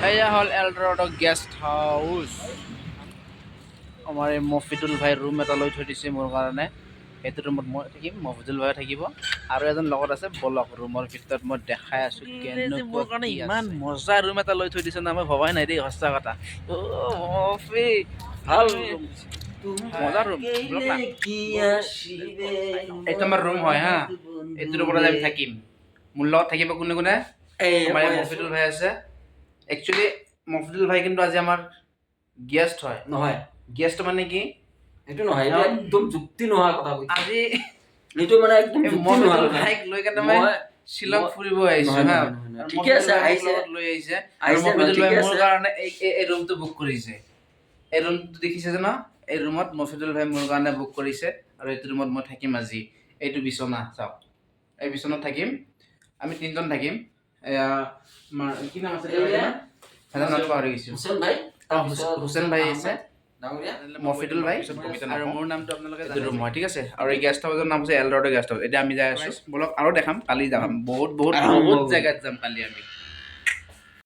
এয়া হল এলডোৰাডো গেষ্ট হাউস আমাৰ এই মফিদুল ভাই ৰুম এটা লৈ থৈ দিছে মোৰ কাৰণে সেইটো ৰুমত মই থাকিম মফিদুল ভাই থাকিব আৰু এজন লগত আছে বলক ৰুমৰ ভিতৰত মই দেখাই আছো মোৰ কাৰণে ইমান মজা ৰুম এটা লৈ থৈ দিছে না মই ভবাই নাই দেই সঁচা কথা মফি ভাল ৰুম মজা ৰুম এইটো আমাৰ ৰুম হয় হা এইটোৰ ওপৰত আমি থাকিম মোৰ লগত থাকিব কোনে কোনে আমাৰ মফিদুল ভাই আছে একচুয়ালি মফিদুল ভাই কিন্তু আজি আমাৰ গেষ্ট হয় নহয় গেষ্ট মানে কি এইটো নহয় এটা একদম যুক্তি নোহোৱা কথা কৈছে আজি এইটো মানে একদম যুক্তি নোহোৱা কথা ভাইক লৈ কেনে মই শিলং ফুৰিব আহিছো হা ঠিকে আছে আহিছে লৈ আহিছে আৰু মফিদুল ভাই মোৰ কাৰণে এই ৰুমটো বুক কৰিছে এই ৰুমটো দেখিছে জানো এই ৰুমত মফিদুল ভাই মোৰ কাৰণে বুক কৰিছে আৰু এইটো ৰুমত মই থাকিম আজি এইটো বিছনা চাওক এই বিছনাত থাকিম আমি তিনজন থাকিম এয়া কি নাম আছে এটা নাম পাহৰি গৈছো হুছেইন ভাই আছে মফিদুল ভাই আৰু মোৰ নামটো আপোনালোকে ৰুম হয় ঠিক আছে আৰু এই গেষ্ট হাউচৰ নাম হৈছে এলডোৰাডো গেষ্ট হাউচ এতিয়া আমি যাই আছো বলক আৰু দেখাম কালি যাম বহুত জেগাত যাম কালি আমি